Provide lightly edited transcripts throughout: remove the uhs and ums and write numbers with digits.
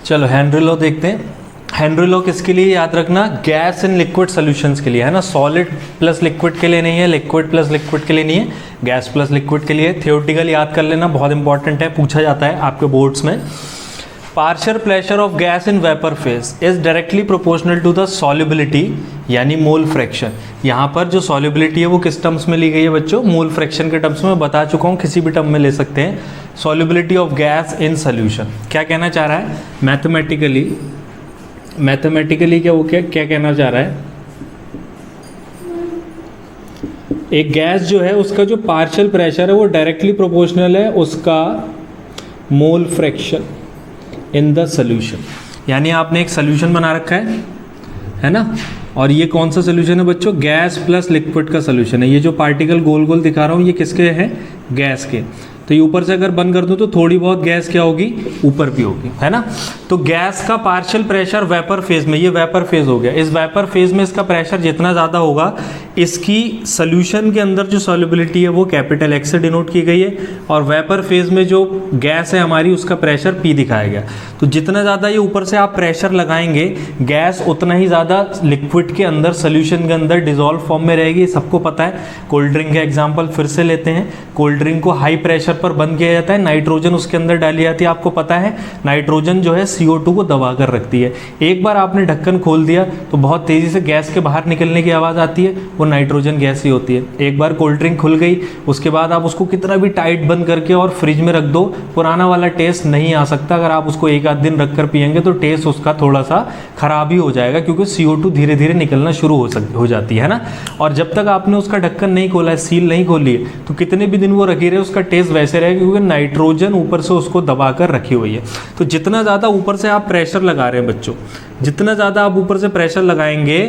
चलो Henry law देखते हैं। हेनरी लॉ किसके लिए याद रखना, गैस इन लिक्विड सॉल्यूशंस के लिए है ना, सॉलिड प्लस लिक्विड के लिए नहीं है, लिक्विड प्लस लिक्विड के लिए नहीं है, गैस प्लस लिक्विड के लिए। थियोरेटिकल याद कर लेना, बहुत इंपॉर्टेंट है, पूछा जाता है आपके बोर्ड्स में। Partial pressure of gas in vapour phase is directly proportional to the solubility यानी मोल फ्रैक्शन। यहाँ पर जो सॉल्युबिलिटी है वो किस टर्म्स में ली गई है बच्चों, मोल फ्रैक्शन के टर्म्स में बता चुका हूँ, किसी भी टर्म में ले सकते हैं। Solubility of gas in solution क्या कहना चाह रहा है मैथमेटिकली क्या कहना चाह रहा है, एक गैस जो है उसका जो पार्शियल प्रेशर है वो डायरेक्टली प्रोपोर्शनल है उसका mole fraction in the solution. यानी आपने एक सोल्यूशन बना रखा है ना, और ये कौन सा सोल्यूशन है बच्चों, गैस प्लस लिक्विड का सोल्यूशन है। ये जो पार्टिकल गोल गोल दिखा रहा हूँ ये किसके हैं, गैस के। तो ये ऊपर से अगर बंद कर दूँ तो थोड़ी बहुत गैस क्या होगी, ऊपर भी होगी, है ना। तो गैस का पार्शियल प्रेशर वेपर फेज में, ये वेपर फेज हो गया, इस वेपर फेज में इसका प्रेशर जितना ज़्यादा होगा इसकी सोल्यूशन के अंदर जो सॉल्युबिलिटी है वो कैपिटल एक्स से डिनोट की गई है, और वेपर फेज में जो गैस है हमारी उसका प्रेशर पी दिखाया गया। तो जितना ज़्यादा ये ऊपर से आप प्रेशर लगाएंगे गैस उतना ही ज़्यादा लिक्विड के अंदर सोल्यूशन के अंदर डिजोल्व फॉर्म में रहेगी, सबको पता है। कोल्ड ड्रिंक का एग्जाम्पल फिर से लेते हैं। कोल्ड ड्रिंक को हाई प्रेशर पर बंद किया जाता है, नाइट्रोजन उसके अंदर डाली जाती है, आपको पता है नाइट्रोजन जो है CO2 को दबा कर रखती है। एक बार आपने ढक्कन खोल दिया तो बहुत तेज़ी से गैस के बाहर निकलने की आवाज़ आती है, वो नाइट्रोजन गैस ही होती है। एक बार कोल्ड ड्रिंक खुल गई उसके बाद आप उसको कितना भी टाइट बंद करके और फ्रिज में रख दो, पुराना वाला टेस्ट नहीं आ सकता। अगर आप उसको एक आध दिन रख कर पियेंगे तो टेस्ट उसका थोड़ा सा खराब ही हो जाएगा, क्योंकि CO2 धीरे धीरे निकलना शुरू हो जाती है ना। और जब तक आपने उसका ढक्कन नहीं खोला है, सील नहीं खोली है, तो कितने भी दिन वो रखी रहे उसका टेस्ट वैसे रहेगा, क्योंकि नाइट्रोजन ऊपर से उसको दबा कर रखी हुई है। तो जितना ज़्यादा ऊपर से आप प्रेशर लगा रहे हैं बच्चों, जितना ज़्यादा आप ऊपर से प्रेशर लगाएंगे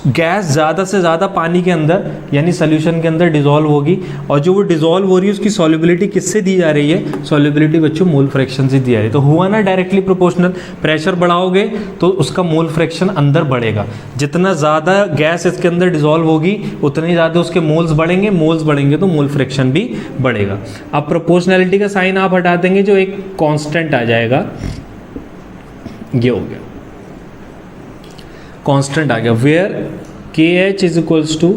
गैस ज़्यादा से ज़्यादा पानी के अंदर यानी सोल्यूशन के अंदर डिजोल्व होगी, और जो वो डिजोल्व हो रही है उसकी सॉल्युबिलिटी किससे दी जा रही है, सॉल्युबिलिटी बच्चों मोल फ्रैक्शन से दी जा रही है। तो हुआ ना डायरेक्टली प्रोपोर्शनल, प्रेशर बढ़ाओगे तो उसका मोल फ्रैक्शन अंदर बढ़ेगा, जितना ज़्यादा गैस इसके अंदर डिजोल्व होगी उतनी ज़्यादा उसके मोल्स बढ़ेंगे तो मोल फ्रैक्शन भी बढ़ेगा। अब प्रोपोर्शनैलिटी का साइन आप हटा देंगे, जो एक कांस्टेंट आ जाएगा, ये हो गया कांस्टेंट आ गया, where KH is equals to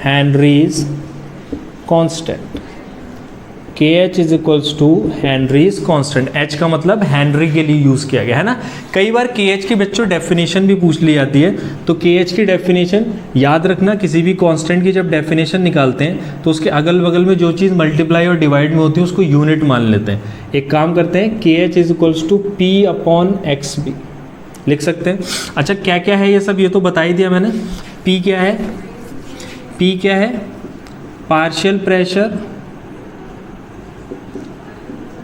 Henry's constant. KH is equals to Henry's constant. H का मतलब हेनरी के लिए यूज़ किया गया है ना। कई बार KH की बच्चों डेफिनेशन भी पूछ ली जाती है, तो KH की डेफिनेशन याद रखना, किसी भी कांस्टेंट की जब डेफिनेशन निकालते हैं तो उसके अगल बगल में जो चीज़ मल्टीप्लाई और डिवाइड में होती है उसको यूनिट मान लेते हैं। एक काम करते हैं, KH is equals to P/XB लिख सकते हैं। अच्छा क्या क्या है ये सब, ये तो बता ही दिया मैंने। P क्या है, पार्शियल प्रेशर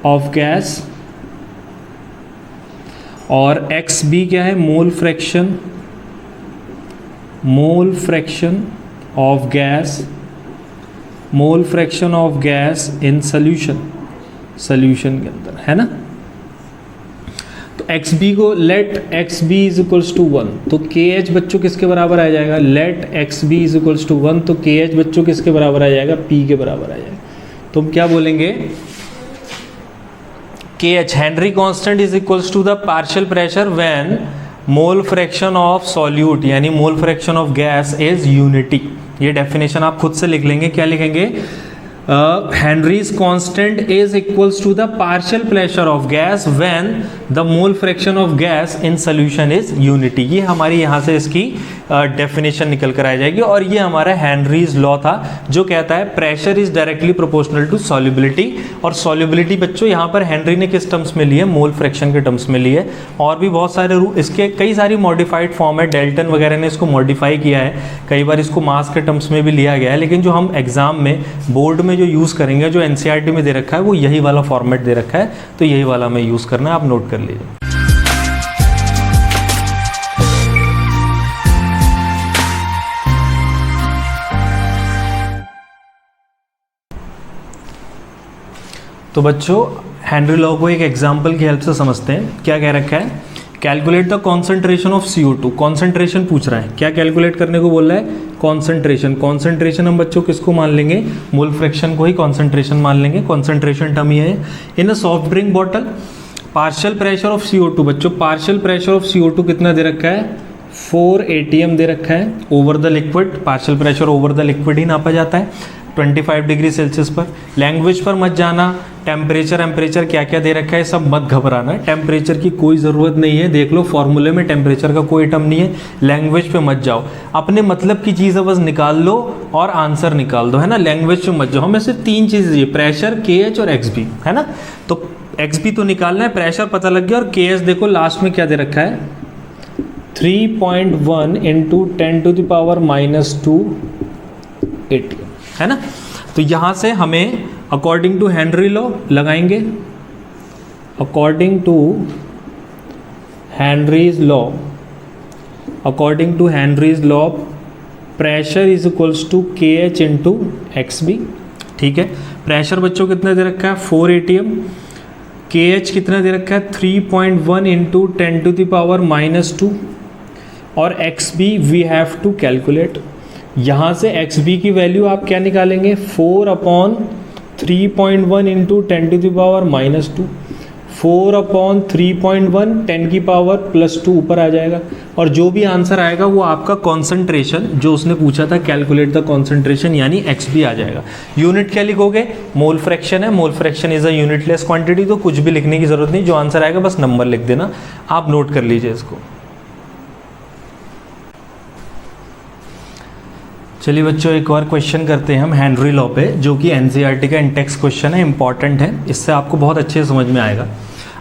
ऑफ गैस, और XB क्या है, mole fraction of gas in solution के अंदर, है ना। तो XB को let XB is equals to 1, तो KH बच्चों किसके बराबर आ जाएगा, let XB is equals to 1, तो KH बच्चों किसके बराबर आ जाएगा, P के बराबर आ जाएगा। तो हम क्या बोलेंगे, KH Henry constant is equals to the partial pressure when mole fraction of solute यानी mole fraction of gas is unity. ये डेफिनेशन आप खुद से लिख लेंगे, क्या लिखेंगे, Henry's constant is equals to the partial pressure of gas when the mole fraction of gas in solution is unity. ये हमारी यहाँ से इसकी डेफिनेशन निकल कर आ जाएगी, और ये हमारा हेनरीज लॉ था जो कहता है pressure is directly proportional to solubility. और सॉल्युबिलिटी बच्चों यहाँ पर हेनरी ने किस टर्म्स में ली है, मोल फ्रैक्शन के टर्म्स में ली है। और भी बहुत सारे इसके कई सारी मॉडिफाइड फॉर्म है, डेल्टन वगैरह ने इसको मॉडिफाई किया है, कई बार इसको मास के टर्म्स में भी लिया गया है, लेकिन जो हम एग्जाम में बोर्ड में जो यूज़ करेंगे, जो NCERT में दे रखा है वो यही वाला फॉर्मेट दे रखा है, तो यही वाला हमें यूज़ करना है, आप नोट कर लीजिए। तो बच्चों हेनरी लॉ को एक एग्जाम्पल की हेल्प से समझते हैं। क्या कह रखा है, calculate the concentration of CO2। Concentration पूछ रहा है, क्या कैलकुलेट करने को बोल रहा है, कॉन्सेंट्रेशन हम बच्चों किसको मान लेंगे, मोल फ्रैक्शन को ही कॉन्सेंट्रेशन मान लेंगे। कॉन्सेंट्रेशन टर्म ये है, in a soft drink bottle partial pressure of CO2 बच्चों, पार्शियल प्रेशर ऑफ CO2 कितना दे रखा है, 4 atm दे रखा है over the liquid. Partial pressure over the liquid ही नापा जाता है 25 डिग्री सेल्सियस पर। लैंग्वेज पर मत जाना, टेम्परेचर क्या क्या दे रखा है सब मत घबराना, टेम्परेचर की कोई ज़रूरत नहीं है, देख लो फॉर्मूले में टेम्परेचर का कोई टर्म नहीं है। लैंग्वेज पे मत जाओ, अपने मतलब की चीज़ बस निकाल लो और आंसर निकाल दो, है ना। लैंग्वेज पे मत जाओ, हमें सिर्फ 3 चीज़ें चाहिए, प्रेशर, KH और XB, है ना। तो XB तो निकालना है, प्रेशर पता लग गया, और KH देखो लास्ट में क्या दे रखा है, 3.1 × 10⁻² atm, है ना। तो यहाँ से हमें अकॉर्डिंग टू हेनरी लॉ लगाएंगे, according to Henry's law pressure is equals to KH × XB, ठीक है। प्रेशर बच्चों कितना दे रखा है, 4 atm। KH कितना दे रखा है, 3.1 × 10⁻²। और XB we have to calculate. यहाँ से XB की वैल्यू आप क्या निकालेंगे, 4/3.1 × 10⁻²। 4/3.1 10⁻+2 ऊपर आ जाएगा, और जो भी आंसर आएगा वो आपका कॉन्सेंट्रेशन जो उसने पूछा था, कैलकुलेट द कॉन्सेंट्रेशन, यानी XB आ जाएगा। यूनिट क्या लिखोगे, मोल फ्रैक्शन है, mole fraction is a unitless quantity, तो कुछ भी लिखने की जरूरत नहीं, जो आंसर आएगा बस नंबर लिख देना, आप नोट कर लीजिए इसको। चलिए बच्चों एक और क्वेश्चन करते हैं हम हेनरी लॉ पे, जो कि NCERT का इंटेक्स क्वेश्चन है, इंपॉर्टेंट है, इससे आपको बहुत अच्छे समझ में आएगा।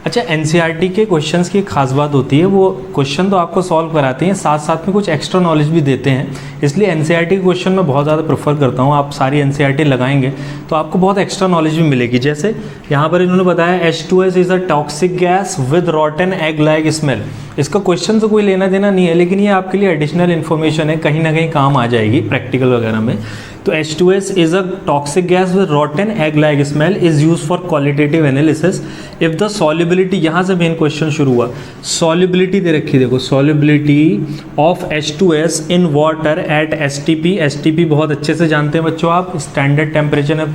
अच्छा, NCERT के क्वेश्चंस की एक खास बात होती है, वो क्वेश्चन तो आपको सॉल्व कराते हैं, साथ साथ में कुछ एक्स्ट्रा नॉलेज भी देते हैं, इसलिए NCERT के क्वेश्चन मैं बहुत ज़्यादा प्रेफर करता हूँ। आप सारी NCERT लगाएंगे तो आपको बहुत एक्स्ट्रा नॉलेज भी मिलेगी। जैसे यहाँ पर इन्होंने बताया H2S is a toxic gas with रॉटन egg like smell. इसका क्वेश्चन तो कोई लेना देना नहीं है, लेकिन ये आपके लिए एडिशनल इन्फॉर्मेशन है, कहीं ना कहीं काम आ जाएगी प्रैक्टिकल वगैरह में। तो H2S is a toxic gas with रॉटन egg like smell is use for qualitative analysis if the solubility, यहाँ से मेन क्वेश्चन शुरू हुआ, सॉल्युबिलिटी दे रखी, देखो solubility of H2S in water at STP। STP बहुत अच्छे से जानते हैं बच्चों आप, स्टैंडर्ड टेम्परेचर है।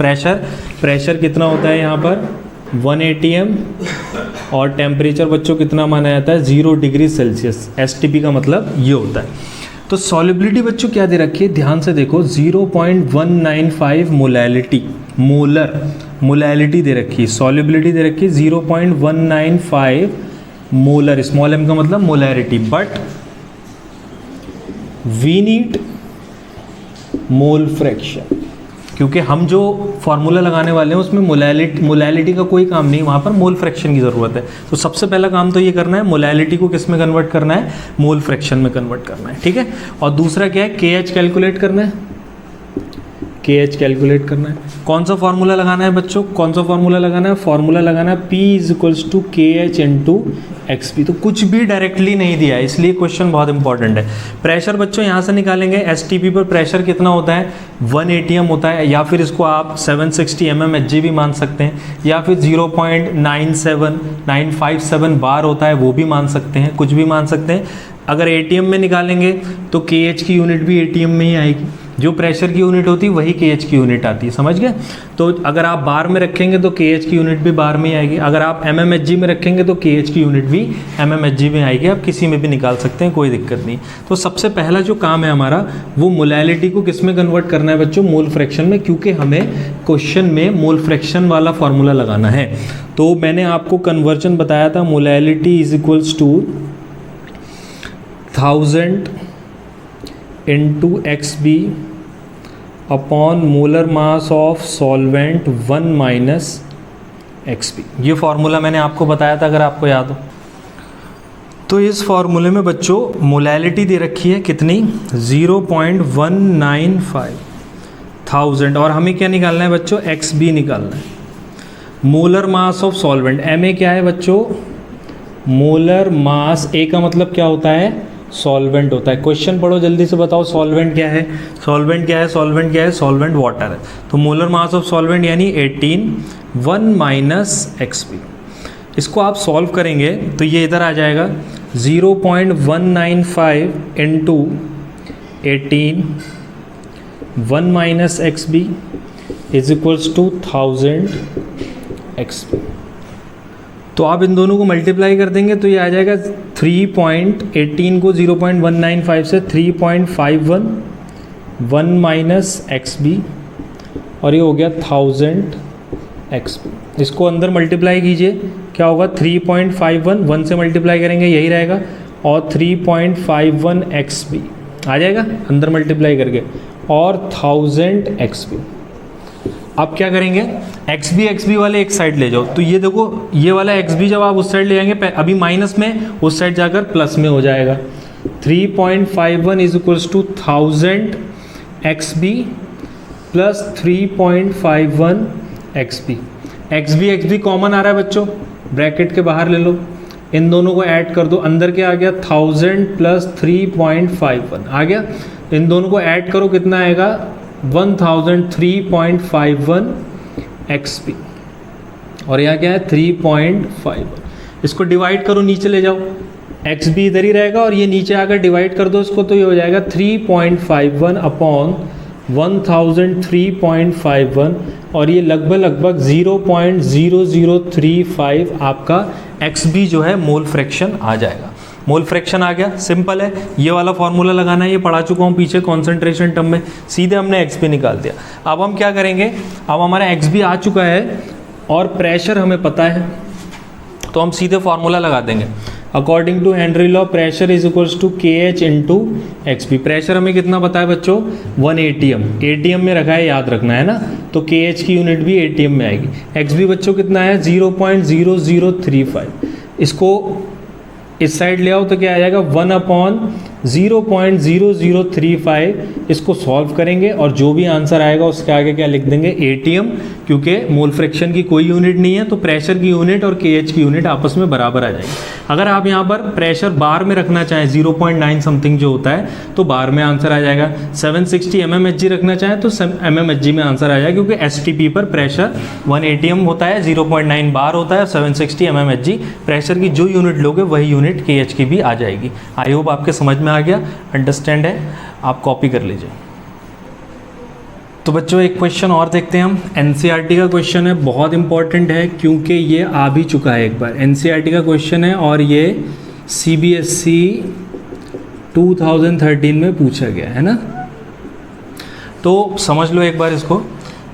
प्रेशर कितना होता है यहाँ पर 1 atm, और टेम्परेचर बच्चों कितना माना जाता है 0 डिग्री सेल्सियस। STP का मतलब ये होता है। तो सॉल्युबिलिटी बच्चों क्या दे रखी है, ध्यान से देखो, 0.195 मोलैलिटी, मोलैलिटी दे रखी है, सॉल्युबिलिटी दे रखी है 0.195 मोलर, स्मॉल m का मतलब molarity, but we need mole fraction, क्योंकि हम जो फार्मूला लगाने वाले हैं उसमें मोलैलिटी का कोई काम नहीं, वहाँ पर मोल फ्रैक्शन की ज़रूरत है। तो सबसे पहला काम तो ये करना है, मोलैलिटी को किस में कन्वर्ट करना है, मोल फ्रैक्शन में कन्वर्ट करना है, ठीक है। और दूसरा क्या है, KH कैलकुलेट करना है, KH कैलकुलेट करना है। कौन सा फार्मूला लगाना है बच्चों, कौन सा फार्मूला लगाना है, फार्मूला लगाना है P = KH × XB। तो कुछ भी डायरेक्टली नहीं दिया है, इसलिए क्वेश्चन बहुत इंपॉर्टेंट है। प्रेशर बच्चों यहाँ से निकालेंगे, STP पर प्रेशर कितना होता है 1 atm होता है, या फिर इसको आप 760 mmHg भी मान सकते हैं, या फिर 0.97957 बार होता है वो भी मान सकते हैं, कुछ भी मान सकते हैं। अगर ATM में निकालेंगे तो KH की यूनिट भी ATM में ही आएगी, जो प्रेशर की यूनिट होती है वही KH की यूनिट आती है, समझ गए। तो अगर आप बार में रखेंगे तो KH की यूनिट भी बार में ही आएगी, अगर आप mmHg में रखेंगे तो KH की यूनिट भी mmHg में आएगी, आप किसी में भी निकाल सकते हैं, कोई दिक्कत नहीं। तो सबसे पहला जो काम है हमारा वो मोलैलिटी को किस में कन्वर्ट करना है बच्चों, मोल फ्रैक्शन में, क्योंकि हमें क्वेश्चन में मोल फ्रैक्शन वाला फार्मूला लगाना है। तो मैंने आपको कन्वर्जन बताया था, molality is equals to 1000 into XB upon molar mass of solvent 1 minus XB। ये फार्मूला मैंने आपको बताया था, अगर आपको याद हो। तो इस फार्मूले में बच्चों मोलैलिटी दे रखी है कितनी, 0.195,000, और हमें क्या निकालना है बच्चों, XB निकालना है। Molar mass of solvent, MA क्या है बच्चों, मोलर मास, A का मतलब क्या होता है, सॉल्वेंट होता है। क्वेश्चन पढ़ो जल्दी से, बताओ सॉल्वेंट क्या है, सॉल्वेंट क्या है, सॉल्वेंट क्या है, सॉल्वेंट वाटर है। तो मोलर मास ऑफ सॉल्वेंट यानी 18, 1 माइनस XB। इसको आप सॉल्व करेंगे तो ये इधर आ जाएगा 0.195 into 18 1 minus XB is equals to 1000 XB। तो आप इन दोनों को मल्टीप्लाई कर देंगे तो ये आ जाएगा 3.18 को 0.195 से 3.51 1 माइनस XB और ये हो गया 1000 XB। इसको अंदर मल्टीप्लाई कीजिए, क्या होगा 3.51 1 से मल्टीप्लाई करेंगे यही रहेगा और 3.51 XB आ जाएगा अंदर मल्टीप्लाई करके और 1000 XB। अब क्या करेंगे, XB वाले एक साइड ले जाओ, तो ये देखो ये वाला XB जब आप उस साइड ले जाएंगे, अभी माइनस में उस साइड जाकर प्लस में हो जाएगा। 3.51 is equals to 1000 XB plus 3.51 XB। XB common आ रहा है बच्चों, ब्रैकेट के बाहर ले लो, इन दोनों को ऐड कर दो, अंदर क्या आ गया 1000 प्लस 3.51 आ गया, इन दोनों को ऐड करो कितना आएगा 1003.51 XB और यहाँ क्या है 3.51। इसको डिवाइड करो, नीचे ले जाओ, XB इधर ही रहेगा और ये नीचे आकर डिवाइड कर दो इसको, तो ये हो जाएगा 3.51 अपॉन 1003.51 और ये लगभग 0.0035 आपका XB जो है मोल फ्रैक्शन आ जाएगा। मोल फ्रैक्शन आ गया, सिंपल है, ये वाला फॉर्मूला लगाना है, ये पढ़ा चुका हूँ पीछे कॉन्सेंट्रेशन टर्म में, सीधे हमने XB निकाल दिया। अब हम क्या करेंगे, अब हमारा XB आ चुका है और प्रेशर हमें पता है, तो हम सीधे फॉर्मूला लगा देंगे। According to Henry law pressure is equals to KH into XB। Pressure हमें कितना पता है बच्चों 1 ATM, ATM में रखा है, याद रखना है ना, तो KH की यूनिट भी ATM में आएगी। XB बच्चों कितना है 0.0035, इसको इस साइड ले आओ तो क्या आ जाएगा 1/0.0035। इसको सॉल्व करेंगे और जो भी आंसर आएगा उसके आगे क्या लिख देंगे ATM, क्योंकि मोल फ्रैक्शन की कोई यूनिट नहीं है तो प्रेशर की यूनिट और KH की यूनिट आपस में बराबर आ जाएगी। अगर आप यहाँ पर प्रेशर बार में रखना चाहें 0.9 समथिंग जो होता है तो बार में आंसर आ जाएगा, 760 mmHg रखना चाहें तो mmHg में आंसर आ जाएगा, क्योंकि STP पर प्रेशर 1 ATM होता है, 0.9 बार होता है, 760 mmHg प्रेशर की जो यूनिट लोगे वही यूनिट KH की भी आ जाएगी। आई होप आपके समझ में आ गया, अंडरस्टैंड है, आप कॉपी कर लीजिए। तो बच्चों एक क्वेश्चन और देखते हैं हम, NCERT का क्वेश्चन है, बहुत इंपॉर्टेंट है क्योंकि ये आ भी चुका है एक बार। NCERT का क्वेश्चन है और ये CBSE 2013 में पूछा गया है ना, तो समझ लो एक बार इसको।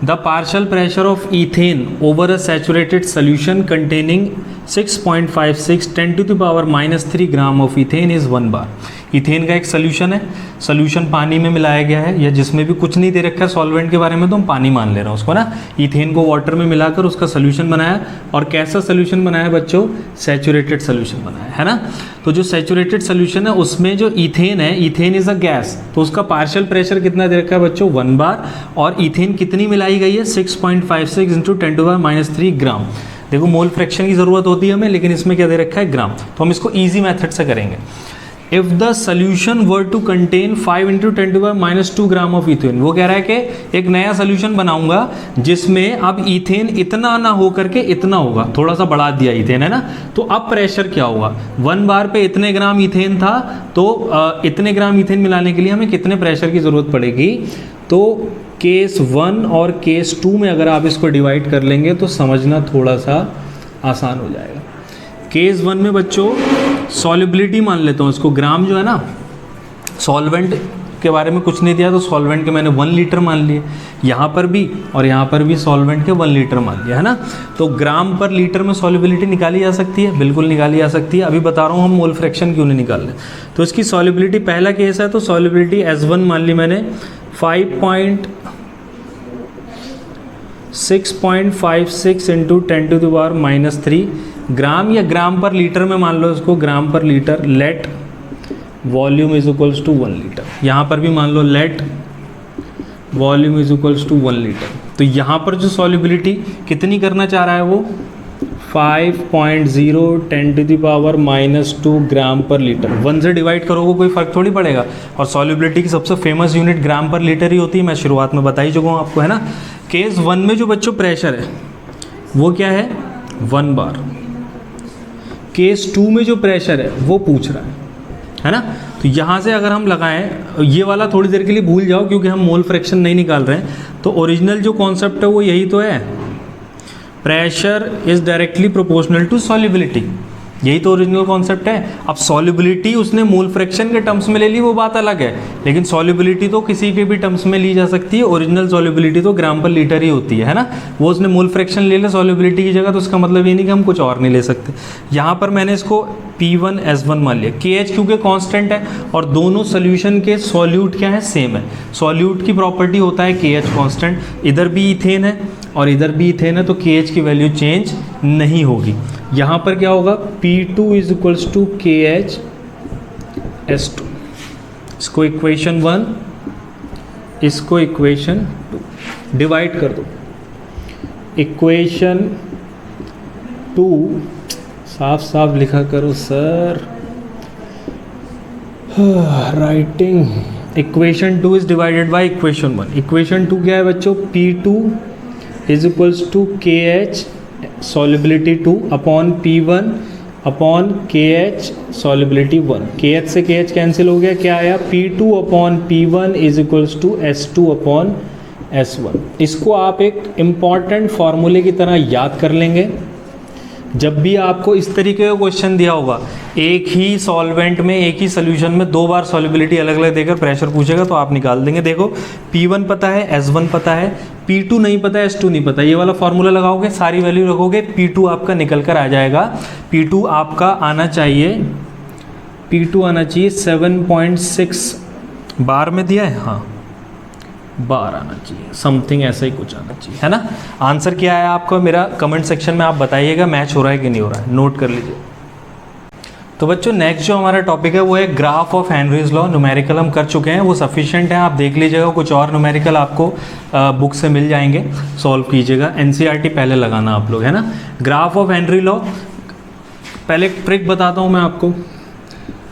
The partial pressure of ethane over a saturated solution containing 6.56 10⁻³ gram of ethane is 1 bar. Ethane का एक सोल्यूशन है, सोल्यूशन पानी में मिलाया गया है या जिसमें भी कुछ नहीं दे रखा है सॉल्वेंट के बारे में तो हम पानी मान ले रहे हैं उसको ना। इथेन को वाटर में मिलाकर उसका सोल्यूशन बनाया, और कैसा सोल्यूशन बनाया बच्चों, सैचुरेटेड सोल्यूशन बनाया है ना। तो जो सैचुरेटेड सोल्यूशन है उसमें जो इथेन है, इथेन इज़ अ गैस, तो उसका पार्शियल प्रेशर कितना दे रखा है बच्चों 1 बार, और इथेन कितनी मिलाई गई है 6.56 × 10⁻³ ग्राम। देखो मोल फ्रैक्शन की ज़रूरत होती है हमें, लेकिन इसमें क्या दे रखा है ग्राम, तो हम इसको ईजी मेथड से करेंगे। If the solution were to contain 5 × 10⁻² gram of ethane, वो कह रहा है कि एक नया सोल्यूशन बनाऊंगा जिसमें अब इथेन इतना ना हो करके इतना होगा, थोड़ा सा बढ़ा दिया इथेन है ना, तो अब प्रेशर क्या होगा, 1 बार पे इतने ग्राम इथेन था, तो इतने ग्राम इथेन मिलाने के लिए हमें कितने प्रेशर की ज़रूरत पड़ेगी। तो केस 1 और केस 2 में अगर आप इसको डिवाइड कर लेंगे तो समझना थोड़ा सा आसान हो जाएगा। केस 1 में बच्चों सॉल्युबिलिटी मान लेता हूँ इसको, ग्राम जो है ना, सॉल्वेंट के बारे में कुछ नहीं दिया तो सॉल्वेंट के मैंने 1 लीटर मान लिए, यहाँ पर भी और यहाँ पर भी सॉल्वेंट के 1 लीटर मान लिया है ना। तो ग्राम पर लीटर में सॉल्युबिलिटी निकाली जा सकती है, बिल्कुल निकाली जा सकती है। अभी बता रहा हूँ हम मोल फ्रैक्शन क्यों नहीं निकाल रहे। तो इसकी सॉल्युबिलिटी, पहला केस है तो सॉल्युबिलिटी S1 मान ली मैंने 6.56 × 10⁻³ ग्राम, या ग्राम पर लीटर में मान लो इसको, gram per litre. Let volume is equals to 1 litre, यहाँ पर भी मान लो let volume is equals to 1 litre. तो यहाँ पर जो सॉल्युबिलिटी कितनी करना चाह रहा है वो 5.0 10⁻² ग्राम पर लीटर। 1 से डिवाइड करोगे कोई फ़र्क थोड़ी पड़ेगा, और सॉल्युबिलिटी की सबसे फेमस यूनिट ग्राम पर लीटर ही होती है, मैं शुरुआत में बता ही चुका हूँ आपको है ना। केस 1 में जो बच्चों प्रेशर है वो क्या है 1 बार। केस 2 में जो प्रेशर है वो पूछ रहा है ना। तो यहाँ से अगर हम लगाएं, ये वाला थोड़ी देर के लिए भूल जाओ क्योंकि हम मोल फ्रैक्शन नहीं निकाल रहे हैं, तो ओरिजिनल जो कॉन्सेप्ट है वो यही तो है। Pressure is directly proportional to solubility, यही तो ओरिजिनल कॉन्सेप्ट है। अब सॉल्युबिलिटी उसने मोल फ्रैक्शन के टर्म्स में ले ली, वो बात अलग है, लेकिन सॉल्युबिलिटी तो किसी के भी टर्म्स में ली जा सकती है। ओरिजिनल सॉल्युबिलिटी तो ग्राम पर लीटर ही होती है ना। वो उसने मोल फ्रैक्शन ले लिया सॉल्युबिलिटी की जगह, तो उसका मतलब ये नहीं कि हम कुछ और नहीं ले सकते। यहाँ पर मैंने इसको P1S1 मान लिया। KH क्योंकि कांस्टेंट है और दोनों सोल्यूशन के सॉल्यूट क्या है, सेम है। सॉल्यूट की प्रॉपर्टी होता है KH कांस्टेंट। इधर भी इथेन है और इधर भी इथेन है, तो KH की वैल्यू चेंज नहीं होगी। यहाँ पर क्या होगा, P2 is equals to KH S2। इसको इक्वेशन 1, इसको इक्वेशन 2 डिवाइड कर दो। इक्वेशन 2 साफ साफ लिखा करो sir, writing. Equation 2 is divided by equation 1। Equation 2 क्या है बच्चों, P2 is equals to KH solubility 2 upon P1 upon KH solubility 1। KH से KH कैंसिल हो गया, क्या आया, P2 upon P1 is equals to S2 upon S1। इसको आप एक इम्पॉर्टेंट फॉर्मूले की तरह याद कर लेंगे। जब भी आपको इस तरीके का क्वेश्चन दिया होगा, एक ही सॉल्वेंट में एक ही सोल्यूशन में दो बार सॉल्युबिलिटी अलग अलग देकर प्रेशर पूछेगा, तो आप निकाल देंगे। देखो P1 पता है, S1 पता है, P2 नहीं पता है, S2 नहीं पता। ये वाला फॉर्मूला लगाओगे, सारी वैल्यू रखोगे, P2 आपका निकल कर आ जाएगा। P2 आपका आना चाहिए, P2 आना चाहिए 7.6 बार में दिया है, हाँ बार आना चाहिए, समथिंग ऐसा ही कुछ आना चाहिए, है ना। आंसर क्या है आपका, मेरा कमेंट सेक्शन में आप बताइएगा, मैच हो रहा है कि नहीं हो रहा है, नोट कर लीजिए। तो बच्चों नेक्स्ट जो हमारा टॉपिक है वो है graph of Henry's law. Numerical हम कर चुके हैं, वो सफिशिएंट है, आप देख लीजिएगा। कुछ और न्यूमेरिकल आपको बुक से मिल जाएंगे, सॉल्व कीजिएगा। NCERT पहले लगाना आप लोग, है ना। ग्राफ ऑफ हेनरी लॉ, पहले एक ट्रिक बताता हूँ मैं आपको।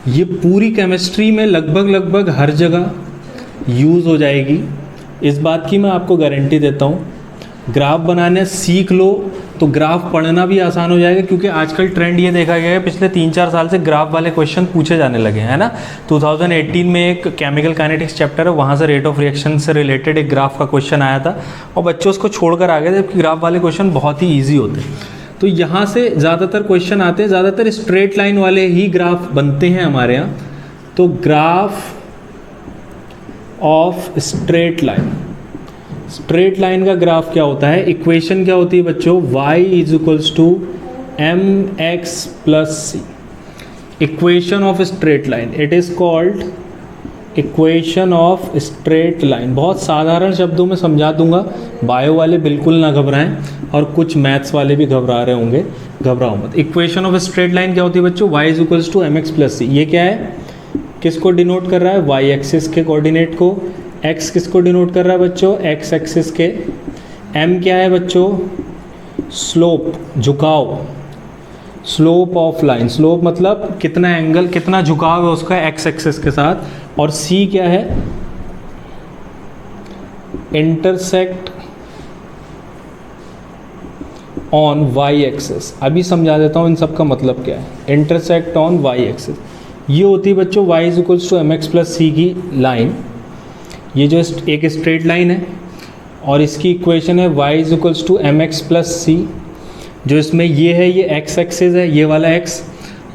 ये पूरी केमिस्ट्री में लगभग हर जगह यूज़ हो जाएगी, इस बात की मैं आपको गारंटी देता हूँ। ग्राफ बनाने सीख लो तो ग्राफ पढ़ना भी आसान हो जाएगा, क्योंकि आजकल ट्रेंड ये देखा गया है, पिछले 3-4 साल से ग्राफ वाले क्वेश्चन पूछे जाने लगे हैं, है ना। 2018 में एक केमिकल काइनेटिक्स चैप्टर है, वहाँ से रेट ऑफ रिएक्शन से रिलेटेड एक ग्राफ का क्वेश्चन आया था और बच्चों उसको छोड़कर आ गए, जबकि ग्राफ वाले क्वेश्चन बहुत ही ईजी होते हैं। तो यहाँ से ज़्यादातर क्वेश्चन आते हैं, ज़्यादातर स्ट्रेट लाइन वाले ही ग्राफ बनते हैं हमारे यहाँ। तो graph of straight line, straight line का ग्राफ क्या होता है, इक्वेशन क्या होती है बच्चों, y is equals to mx plus C. Equation of straight line, it is called equation of straight line. बहुत साधारण शब्दों में समझा दूंगा, बायो वाले बिल्कुल ना घबराएं और कुछ मैथ्स वाले भी घबरा रहे होंगे, घबराओ मत। इक्वेशन ऑफ स्ट्रेट लाइन क्या होती है बच्चों, y is equals to mx plus C. ये क्या है, किसको डिनोट कर रहा है, y एक्सिस के कोऑर्डिनेट को। x किसको डिनोट कर रहा है बच्चों, x एक्सिस के। m क्या है बच्चों, स्लोप, झुकाव, स्लोप ऑफ लाइन। स्लोप मतलब कितना एंगल, कितना झुकाव है उसका x एक्सिस के साथ। और c क्या है, इंटरसेक्ट ऑन y एक्सिस। अभी समझा देता हूँ इन सब का मतलब क्या है। इंटरसेक्ट ऑन y एक्सिस, ये होती है बच्चों y is equals to mx plus C की लाइन। ये जो एक स्ट्रेट लाइन है और इसकी इक्वेशन है y is equals to mx plus C. जो इसमें ये है, ये x एक्सिस है, ये वाला x,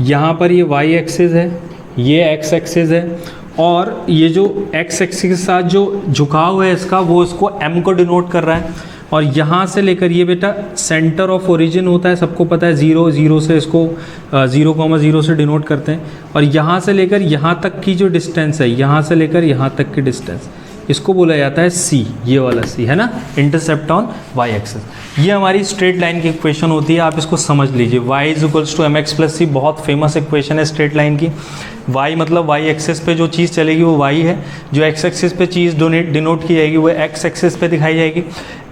यहाँ पर ये y एक्सिस है, ये x एक्सिस है, और ये जो x एक्सिस के साथ जो झुकाव है इसका, वो इसको m को डिनोट कर रहा है। और यहाँ से लेकर ये बेटा सेंटर ऑफ ओरिजिन होता है, सबको पता है, 0 से इसको 0,0 से डिनोट करते हैं। और यहाँ से लेकर यहाँ तक की जो डिस्टेंस है, यहाँ से लेकर यहाँ तक की डिस्टेंस, इसको बोला जाता है c, ये वाला c, है ना, इंटरसेप्ट ऑन y एक्सिस। ये हमारी स्ट्रेट लाइन की इक्वेशन होती है, आप इसको समझ लीजिए। y is equals to mx plus C बहुत फेमस इक्वेशन है स्ट्रेट लाइन की। y मतलब y एक्सिस पे जो चीज़ चलेगी वो y है, जो x एक्सिस पे चीज़ डिनोट की जाएगी वो x एक्सिस पे दिखाई जाएगी।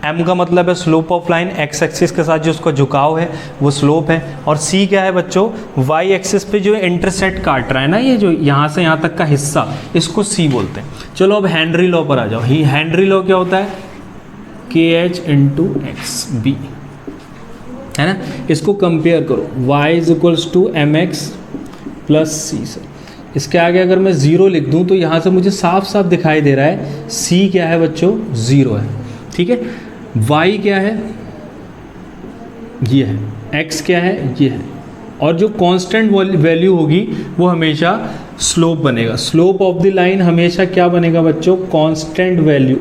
m का मतलब है slope of line, x axis के साथ जो उसका झुकाव है वो स्लोप है। और c क्या है बच्चों, y एक्सिस पे जो इंटरसेक्ट काट रहा है ना, ये जो यहाँ से यहाँ तक का हिस्सा, इसको c बोलते हैं। चलो अब हेनरी लॉ पर आ जाओ। हेनरी लॉ क्या होता है, KH इंटू एक्स बी, है ना। इसको कंपेयर करो, y is equals to mx plus C से। इसके आगे अगर मैं 0 लिख दूं तो यहाँ से मुझे साफ साफ दिखाई दे रहा है c क्या है बच्चों, 0 है, ठीक है। y क्या है, ये है, x क्या है, ये है, और जो कांस्टेंट वैल्यू होगी वो हमेशा स्लोप बनेगा। स्लोप ऑफ द लाइन हमेशा क्या बनेगा बच्चों, कांस्टेंट वैल्यू।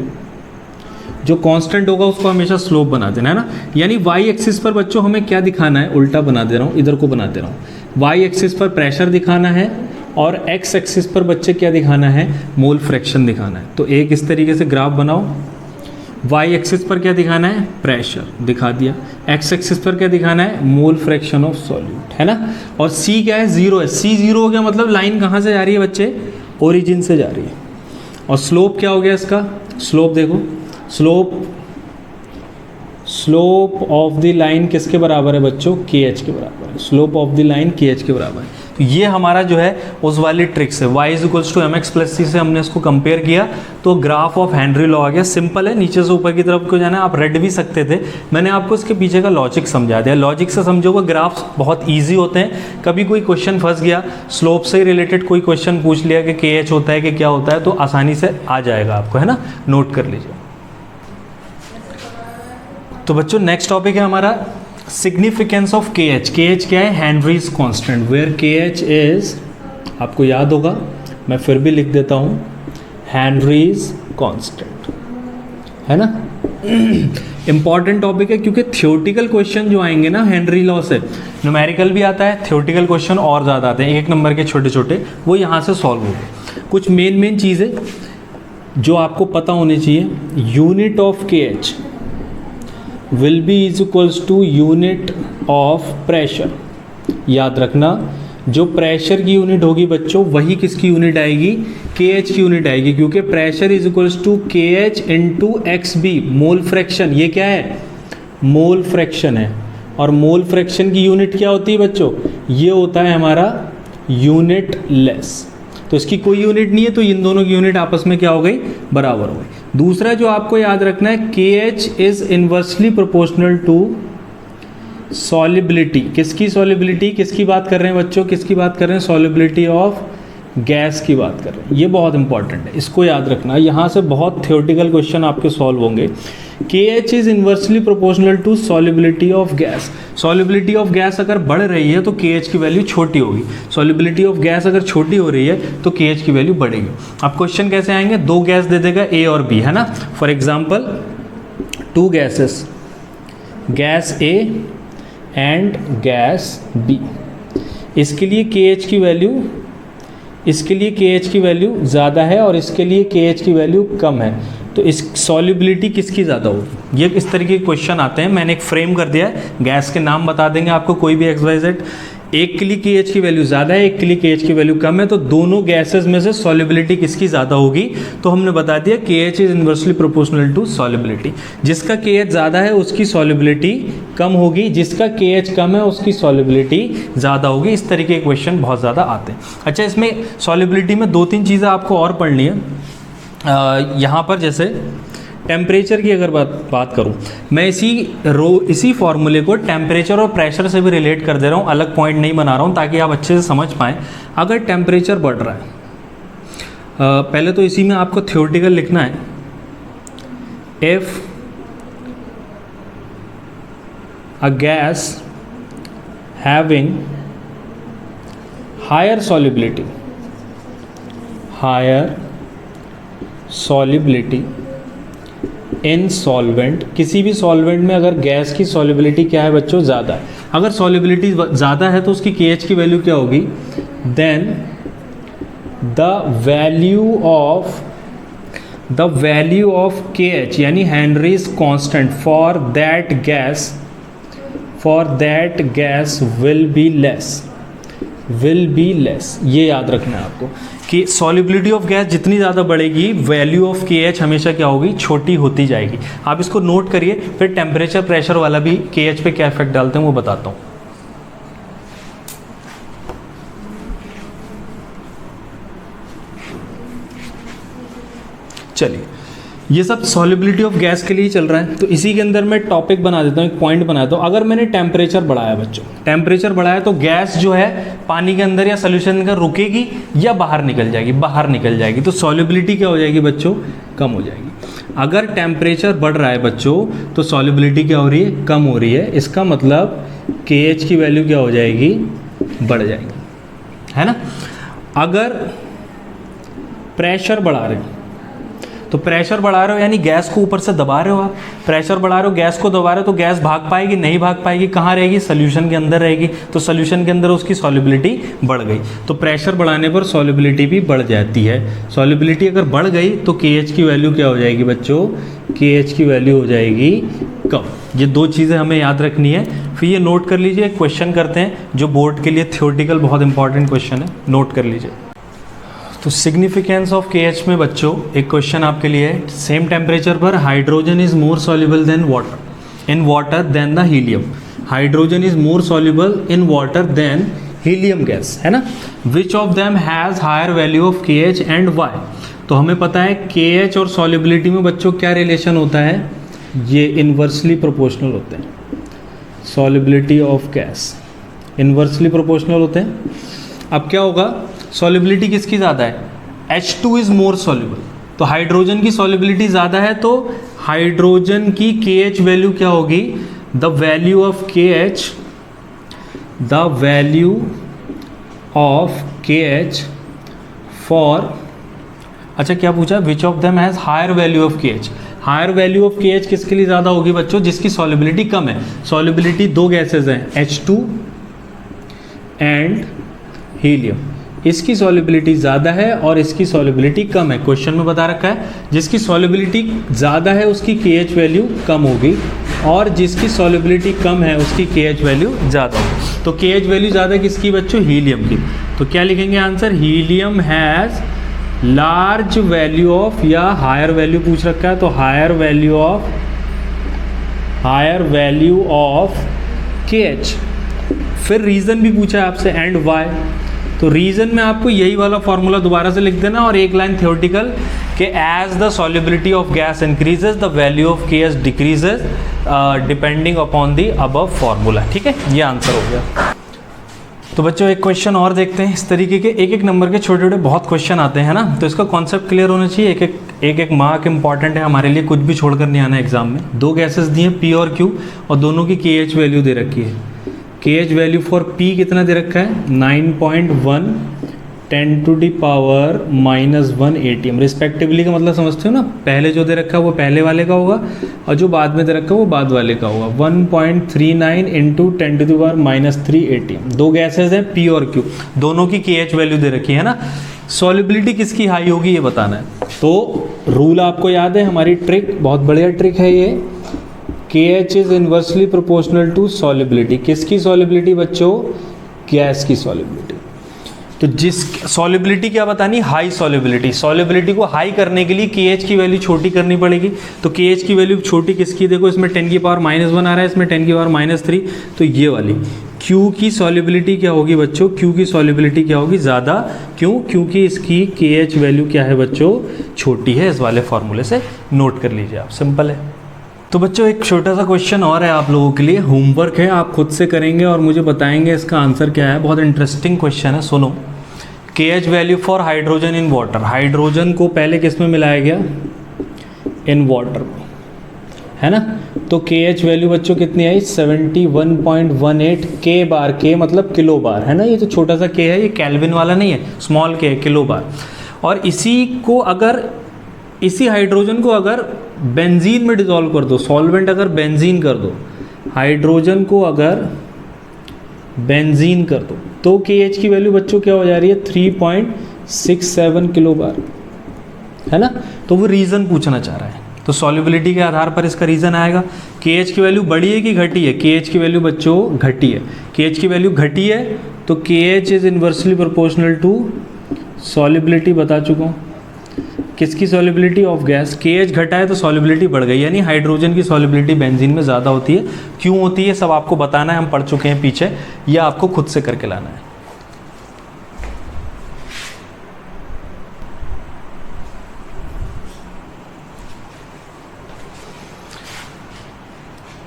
जो कांस्टेंट होगा उसको हमेशा स्लोप बना देना है ना। यानी वाई एक्सिस पर बच्चों हमें क्या दिखाना है, उल्टा बना दे रहा हूँ, इधर को बना दे रहा हूँ। वाई एक्सिस पर प्रेशर दिखाना है और एक्स एक्सिस पर बच्चे क्या दिखाना है, मोल फ्रैक्शन दिखाना है। तो एक इस तरीके से ग्राफ बनाओ, वाई एक्सिस पर क्या दिखाना है, प्रेशर दिखा दिया, एक्स एक्सिस पर क्या दिखाना है, मोल फ्रैक्शन ऑफ सॉल्यूट, है ना। और सी क्या है, जीरो है। सी जीरो हो गया मतलब लाइन कहाँ से जा रही है बच्चे, ओरिजिन से जा रही है। और स्लोप क्या हो गया इसका, स्लोप देखो, स्लोप ऑफ द लाइन किसके बराबर है बच्चों, के एच के बराबर है। स्लोप ऑफ द लाइन के एच के बराबर है। तो ये हमारा जो है उस वाली ट्रिक्स है, y is equals to M X plus C से हमने इसको कंपेयर किया तो ग्राफ ऑफ हेनरी लॉ आ गया। सिंपल है, नीचे से ऊपर की तरफ को जाना है, आप रेड भी सकते थे, मैंने आपको इसके पीछे का लॉजिक समझा दिया। लॉजिक से समझोगे, ग्राफ्स बहुत ईजी होते हैं। कभी कोई क्वेश्चन फंस गया, स्लोप से रिलेटेड कोई क्वेश्चन पूछ लिया कि के एच होता है कि क्या होता है, तो आसानी से आ जाएगा आपको, है ना, नोट कर लीजिए। तो बच्चों नेक्स्ट टॉपिक है हमारा सिग्निफिकेंस ऑफ के एच। के एच क्या है, हेनरीज कांस्टेंट, वेयर के एच इज, आपको याद होगा, मैं फिर भी लिख देता हूँ, हेनरीज कांस्टेंट, है ना। इंपॉर्टेंट टॉपिक है क्योंकि थ्योरेटिकल क्वेश्चन जो आएंगे ना हेनरी लॉ से, न्यूमेरिकल भी आता है, थ्योरेटिकल क्वेश्चन और ज़्यादा आते हैं, 1 नंबर के छोटे छोटे, वो यहाँ से सॉल्व हो गए। कुछ मेन चीज़ें जो आपको पता होनी चाहिए, यूनिट ऑफ के H will be is equals to unit of pressure। याद रखना, जो प्रेशर की यूनिट होगी बच्चों वही किसकी यूनिट आएगी, के एच की यूनिट आएगी, क्योंकि pressure is equals to K H into X B, mole fraction. ये क्या है, मोल फ्रैक्शन है। और मोल फ्रैक्शन की यूनिट क्या होती है बच्चों, ये होता है हमारा यूनिट लेस। तो इसकी कोई यूनिट नहीं है, तो इन दोनों की यूनिट आपस में क्या हो गई, बराबर हो गई। दूसरा जो आपको याद रखना है, K H is inversely proportional to solubility. किसकी सॉलिबिलिटी, किसकी बात कर रहे हैं बच्चों, किसकी बात कर रहे हैं, सॉलिबिलिटी ऑफ गैस की बात कर रहे हैं। ये बहुत इंपॉर्टेंट है, इसको याद रखना। यहाँ से बहुत थ्योरेटिकल क्वेश्चन आपके सॉल्व होंगे। K H is inversely proportional to solubility of gas. Solubility of gas अगर बढ़ रही है तो के एच की वैल्यू छोटी होगी, सॉलिबिलिटी ऑफ गैस अगर छोटी हो रही है तो के एच की वैल्यू बढ़ेगी। अब क्वेश्चन कैसे आएंगे, 2 गैस दे देगा ए और बी, है ना। For example 2 gases, gas A and gas B. इसके लिए के एच की वैल्यू, इसके लिए के एच की वैल्यू ज़्यादा है और इसके लिए के एच की वैल्यू कम है, तो इस सॉल्युबिलिटी किसकी ज़्यादा होगी। ये इस तरीके के क्वेश्चन आते हैं। मैंने एक फ्रेम कर दिया है, गैस के नाम बता देंगे आपको, कोई भी एक्स वाई जेड। एक के लिए के एच की वैल्यू ज़्यादा है, एक के लिए के एच की वैल्यू कम है, तो दोनों गैसेस में से सॉल्युबिलिटी किसकी ज़्यादा होगी, तो हमने बता दिया K H is inversely proportional to solubility. जिसका के एच ज़्यादा है उसकी सॉल्युबिलिटी कम होगी, जिसका के एच कम है उसकी सॉल्युबिलिटी ज़्यादा होगी। इस तरीके के क्वेश्चन बहुत ज़्यादा आते हैं। अच्छा, इसमें सॉल्युबिलिटी में 2-3 चीज़ें आपको और पढ़नी है। यहाँ पर जैसे टेम्परेचर की अगर बात करूँ, मैं इसी फॉर्मूले को टेम्परेचर और प्रेशर से भी रिलेट कर दे रहा हूँ, अलग पॉइंट नहीं बना रहा हूँ ताकि आप अच्छे से समझ पाएँ। अगर टेम्परेचर बढ़ रहा है, पहले तो इसी में आपको थ्योरेटिकल लिखना है, if a gas having higher solubility in solvent, किसी भी सॉल्वेंट में अगर गैस की सॉल्युबिलिटी क्या है बच्चों, ज़्यादा है। अगर सॉल्युबिलिटी ज़्यादा है तो उसकी के एच की वैल्यू क्या होगी, देन द वैल्यू ऑफ के एच यानी Henrys constant for that gas will be less. ये याद रखना है आपको कि सॉल्युबिलिटी ऑफ गैस जितनी ज़्यादा बढ़ेगी, वैल्यू ऑफ के एच हमेशा क्या होगी, छोटी होती जाएगी। आप इसको नोट करिए, फिर टेम्परेचर प्रेशर वाला भी के एच पे क्या इफेक्ट डालते हैं वो बताता हूँ। चलिए, ये सब सॉल्युबिलिटी ऑफ गैस के लिए चल रहा है, तो इसी के अंदर मैं टॉपिक बना देता हूँ, एक पॉइंट बना देता हूँ। अगर मैंने टेम्परेचर बढ़ाया बच्चों, टेम्परेचर बढ़ाया तो गैस जो है पानी के अंदर या सोल्यूशन के अंदर रुकेगी या बाहर निकल जाएगी, तो सॉल्युबिलिटी क्या हो जाएगी बच्चों, कम हो जाएगी। अगर टेम्परेचर बढ़ रहा है बच्चों तो सॉल्युबिलिटी क्या हो रही है, कम हो रही है। इसका मतलब KH की वैल्यू क्या हो जाएगी, बढ़ जाएगी, है ना। अगर प्रेशर बढ़ा रहे हो तो प्रेशर बढ़ा रहे हो यानी गैस को ऊपर से दबा रहे हो आप, प्रेशर बढ़ा रहे हो, गैस को दबा रहे हो, तो गैस भाग पाएगी, नहीं भाग पाएगी, कहाँ रहेगी, सोल्यूशन के अंदर रहेगी। तो सोल्यूशन के अंदर उसकी सॉल्युबिलिटी बढ़ गई, तो प्रेशर बढ़ाने पर सॉल्युबिलिटी भी बढ़ जाती है। सॉल्युबिलिटी अगर बढ़ गई तो KH की वैल्यू क्या हो जाएगी बच्चों, KH की वैल्यू हो जाएगी कम। ये दो चीज़ें हमें याद रखनी है। फिर ये नोट कर लीजिए, एक क्वेश्चन करते हैं जो बोर्ड के लिए थ्योरेटिकल बहुत इंपॉर्टेंट क्वेश्चन है, नोट कर लीजिए। तो सिग्निफिकेंस ऑफ KH में बच्चों एक क्वेश्चन आपके लिए है, सेम टेम्परेचर पर hydrogen is more soluble than water in water than the helium. Hydrogen is more soluble in water than helium gas, है ना। Which of them has higher value of KH and Y. तो हमें पता है KH और solubility में बच्चों क्या रिलेशन होता है, ये इन्वर्सली प्रोपोर्शनल होते हैं। Solubility of gas inversely proportional होते हैं। अब क्या होगा, सॉल्युबिलिटी किसकी ज़्यादा है, H2 इज़ मोर सॉल्युबल, तो हाइड्रोजन की सॉल्युबिलिटी ज़्यादा है, तो हाइड्रोजन की KH वैल्यू क्या होगी, the value of KH, the value of KH for, अच्छा क्या पूछा, which of them has higher value of KH। Higher value of KH किसके लिए ज़्यादा होगी बच्चों, जिसकी सॉल्युबिलिटी कम है। सॉल्युबिलिटी दो गैसेज हैं, H2 एंड हीलियम। इसकी सॉल्युबिलिटी ज़्यादा है और इसकी सॉल्युबिलिटी कम है। क्वेश्चन में बता रखा है जिसकी सॉल्युबिलिटी ज़्यादा है उसकी KH वैल्यू कम होगी और जिसकी सॉल्युबिलिटी कम है उसकी KH वैल्यू ज़्यादा होगी। तो KH वैल्यू ज़्यादा किसकी बच्चों, हीलियम की। तो क्या लिखेंगे answer, helium has large value of, या हायर वैल्यू पूछ रखा है तो हायर वैल्यू ऑफ KH। फिर रीज़न भी पूछा है आपसे, एंड वाई। तो रीज़न में आपको यही वाला फॉर्मूला दोबारा से लिख देना और एक लाइन थ्योरेटिकल कि as the solubility of gas increases the value of KH decreases depending upon the above formula. ठीक है, ये आंसर हो गया। तो बच्चों एक क्वेश्चन और देखते हैं। इस तरीके के एक एक नंबर के छोटे छोटे बहुत क्वेश्चन आते हैं ना, तो इसका कॉन्सेप्ट क्लियर होना चाहिए। एक एक मार्क इंपॉर्टेंट है हमारे लिए, कुछ भी छोड़कर नहीं आना एग्जाम में। दो गैसेस दिए P और Q और दोनों की KH वैल्यू दे रखी है। KH वैल्यू फॉर P कितना दे रखा है, 9.1 10⁻⁻1 ATM रिस्पेक्टिवली। का मतलब समझते हो ना, पहले जो दे रखा है वो पहले वाले का होगा और जो बाद में दे रखा है वो बाद वाले का होगा। 1.39 × 10⁻³ ATM। दो गैसेज हैं P और Q, दोनों की KH वैल्यू दे रखी है ना। सॉल्युबिलिटी किसकी हाई होगी ये बताना है। तो रूल आपको याद है, हमारी ट्रिक बहुत बढ़िया ट्रिक है ये, KH is inversely proportional to solubility. किसकी सॉल्युबिलिटी बच्चों, गैस की सॉल्युबिलिटी। तो जिस सॉल्युबिलिटी क्या बतानी, हाई सॉल्युबिलिटी। सॉल्युबिलिटी को हाई करने के लिए KH की वैल्यू छोटी करनी पड़ेगी। तो KH की वैल्यू छोटी किसकी, देखो इसमें 10⁻⁻1 आ रहा है, इसमें 10⁻³ तो ये वाली। Q की सॉल्युबिलिटी क्या होगी बच्चों, Q की सॉल्युबिलिटी क्या होगी, ज़्यादा। क्यों, क्योंकि इसकी KH वैल्यू क्या है बच्चों, छोटी है। इस वाले फॉर्मूले से नोट कर लीजिए आप, सिंपल है। तो बच्चों एक छोटा सा क्वेश्चन और है आप लोगों के लिए, होमवर्क है, आप खुद से करेंगे और मुझे बताएंगे इसका आंसर क्या है। बहुत इंटरेस्टिंग क्वेश्चन है, सुनो। KH value for hydrogen in water. Hydrogen को पहले किस में मिलाया गया, इन वाटर में, है ना। तो KH वैल्यू बच्चों कितनी आई, 71.18 K बार। K मतलब किलो बार, है ना। ये तो छोटा सा K है, ये केल्विन वाला नहीं है, स्मॉल K है, किलो बार। और इसी हाइड्रोजन को अगर बेंजीन में डिज़ोल्व कर दो, सॉल्वेंट अगर बेंजीन कर दो, हाइड्रोजन को अगर बेंजीन कर दो, तो KH की वैल्यू बच्चों क्या हो जा रही है, 3.67 किलो बार, है ना। तो वो रीज़न पूछना चाह रहा है, तो सॉल्युबिलिटी के आधार पर इसका रीज़न आएगा। KH की वैल्यू बढ़ी है कि घटी है, KH की वैल्यू बच्चों घटी है। KH की वैल्यू घटी है तो KH is inversely proportional to solubility, बता चुका हूँ। किसकी सॉल्युबिलिटी, ऑफ गैस। KH घटा है तो सॉल्युबिलिटी बढ़ गई, यानी हाइड्रोजन की सॉल्युबिलिटी बेंजीन में ज़्यादा होती है। क्यों होती है सब आपको बताना है, हम पढ़ चुके हैं पीछे, या आपको खुद से करके लाना है।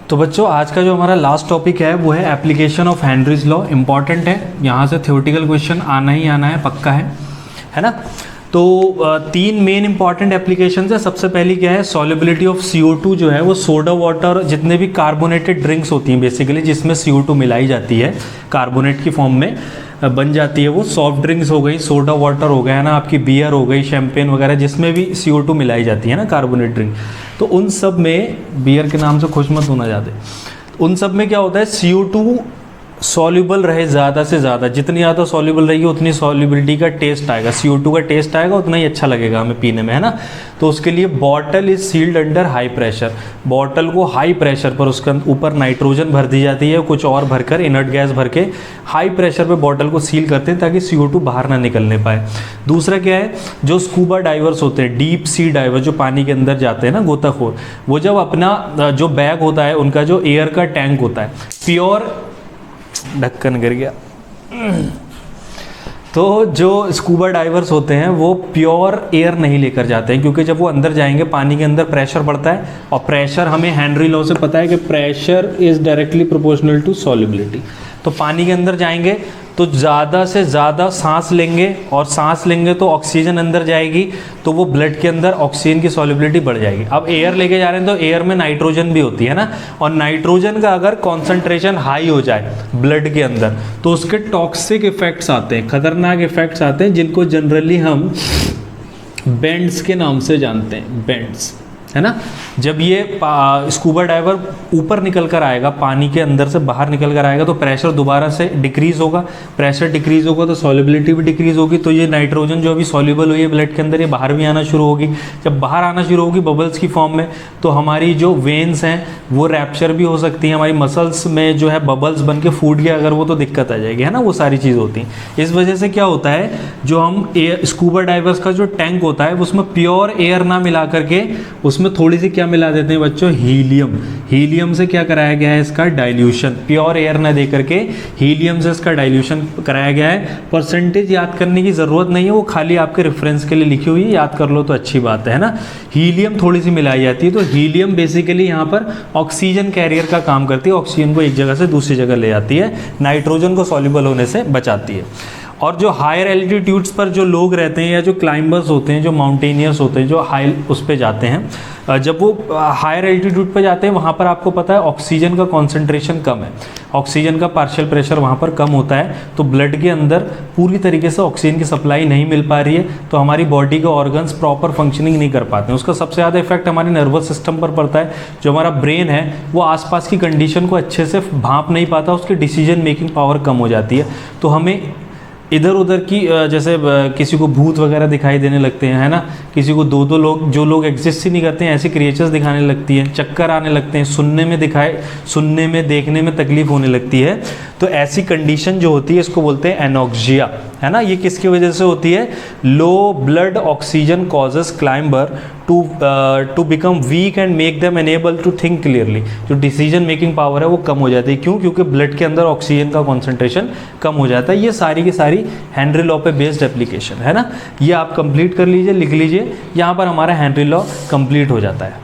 तो बच्चों आज का जो हमारा लास्ट टॉपिक है वो है application of Henry's law. Important है, यहाँ से थ्योरेटिकल क्वेश्चन आना ही आना है, पक्का है ना। तो तीन मेन इंपॉर्टेंट एप्लीकेशंस है। सबसे पहली क्या है, सॉल्युबिलिटी ऑफ CO2 जो है वो सोडा वाटर, जितने भी कार्बोनेटेड ड्रिंक्स होती हैं बेसिकली जिसमें CO2 मिलाई जाती है कार्बोनेट की फॉर्म में बन जाती है, वो सॉफ्ट ड्रिंक्स हो गई, सोडा वाटर हो गया ना, आपकी बियर हो गई, शैम्पेन वगैरह, जिसमें भी CO2 मिलाई जाती है ना कार्बोनेट ड्रिंक, तो उन सब में, बियर के नाम से खुश मत होना ज़्यादा, उन सब में क्या होता है CO2 सॉल्युबल रहे ज़्यादा से ज़्यादा, जितनी ज़्यादा सॉल्युबल रहेगी उतनी सॉल्युबिलिटी का टेस्ट आएगा, CO2 का टेस्ट आएगा, उतना ही अच्छा लगेगा हमें पीने में, है ना। तो उसके लिए bottle is sealed under high pressure, bottle को हाई प्रेशर पर उसके ऊपर नाइट्रोजन भर दी जाती है, कुछ और भरकर इनर्ट गैस भर के हाई प्रेशर पर बॉटल को सील करते हैं ताकि CO2 बाहर ना निकलने पाए। दूसरा क्या है, जो स्कूबा डाइवर्स होते हैं, डीप सी डाइवर्स जो पानी के अंदर जाते हैं ना, गोताखोर, वो जब अपना जो बैग होता है उनका जो एयर का टैंक होता है, प्योर, ढक्कन गिर गया, तो जो स्कूबा डाइवर्स होते हैं वो प्योर एयर नहीं लेकर जाते हैं, क्योंकि जब वो अंदर जाएंगे पानी के अंदर प्रेशर बढ़ता है, और प्रेशर हमें हेनरी लॉ से पता है कि pressure is directly proportional to solubility. तो पानी के अंदर जाएंगे तो ज़्यादा से ज़्यादा सांस लेंगे, और सांस लेंगे तो ऑक्सीजन अंदर जाएगी, तो वो ब्लड के अंदर ऑक्सीजन की सॉल्युबिलिटी बढ़ जाएगी। अब एयर लेके जा रहे हैं तो एयर में नाइट्रोजन भी होती है ना, और नाइट्रोजन का अगर कॉन्सेंट्रेशन हाई हो जाए ब्लड के अंदर तो उसके टॉक्सिक इफेक्ट्स आते हैं, खतरनाक इफेक्ट्स आते हैं, जिनको जनरली हम बेंड्स के नाम से जानते हैं, बेंड्स, है ना। जब ये स्कूबा डाइवर ऊपर निकल कर आएगा, पानी के अंदर से बाहर निकल कर आएगा, तो प्रेशर दोबारा से डिक्रीज़ होगा, प्रेशर डिक्रीज़ होगा तो सॉल्युबिलिटी भी डिक्रीज़ होगी, तो ये नाइट्रोजन जो अभी सॉल्युबल हुई है ब्लड के अंदर, ये बाहर भी आना शुरू होगी। जब बाहर आना शुरू होगी बबल्स की फॉर्म में, तो हमारी जो वेन्स हैं वो रैप्चर भी हो सकती हैं, हमारी मसल्स में जो है बबल्स बन के फूट गया अगर वो, तो दिक्कत आ जाएगी, है ना। वो सारी चीज़ होती हैं। इस वजह से क्या होता है, जो हम स्कूबा डाइवर्स का जो टैंक होता है उसमें प्योर एयर ना मिला करके उसमें थोड़ी सी क्या मिला देते हैं बच्चों, हीलियम। हीलियम से क्या कराया गया है, इसका डाइल्यूशन, प्योर एयर ना दे करके हीलियम से इसका डाइल्यूशन कराया गया है। परसेंटेज याद करने की ज़रूरत नहीं है, वो खाली आपके रेफरेंस के लिए लिखी हुई है, याद कर लो तो अच्छी बात है ना। हीलियम थोड़ी सी मिलाई जाती है, तो हीलियम बेसिकली यहाँ पर ऑक्सीजन कैरियर का काम करती है, ऑक्सीजन को एक जगह से दूसरी जगह ले जाती है, नाइट्रोजन को सॉल्युबल होने से बचाती है। और जो हायर एल्टीट्यूड्स पर जो लोग रहते हैं, या जो क्लाइंबर्स होते हैं, जो माउंटेनियर्स होते हैं, जो हाई उस पे जाते हैं, जब वो हायर एल्टीट्यूड पे जाते हैं वहाँ पर आपको पता है ऑक्सीजन का कॉन्सेंट्रेशन कम है, ऑक्सीजन का पार्शियल प्रेशर वहाँ पर कम होता है, तो ब्लड के अंदर पूरी तरीके से ऑक्सीजन की सप्लाई नहीं मिल पा रही है, तो हमारी बॉडी के ऑर्गन्स प्रॉपर फंक्शनिंग नहीं कर पाते हैं। उसका सबसे ज़्यादा इफेक्ट हमारे नर्वस सिस्टम पर पड़ता है। जो हमारा ब्रेन है वो आसपास की कंडीशन को अच्छे से भांप नहीं पाता, उसकी डिसीजन मेकिंग पावर कम हो जाती है, तो हमें इधर उधर की, जैसे किसी को भूत वगैरह दिखाई देने लगते हैं, है ना, किसी को दो लोग, जो लोग एग्जिस्ट ही नहीं करते हैं ऐसी क्रिएचर्स दिखाने लगती हैं, चक्कर आने लगते हैं, सुनने में देखने में तकलीफ होने लगती है। तो ऐसी कंडीशन जो होती है इसको बोलते हैं एनोक्सिया, है ना। ये किसकी वजह से होती है, low blood oxygen causes climber to become weak and make them unable to think clearly. जो डिसीजन मेकिंग पावर है वो कम हो जाती है, क्यों, क्योंकि ब्लड के अंदर ऑक्सीजन का कॉन्सेंट्रेशन कम हो जाता है। ये सारी की सारी हेनरी लॉ पे बेस्ड एप्लीकेशन है ना। ये आप कंप्लीट कर लीजिए, लिख लीजिए, यहाँ पर हमारा हेनरी लॉ कंप्लीट हो जाता है।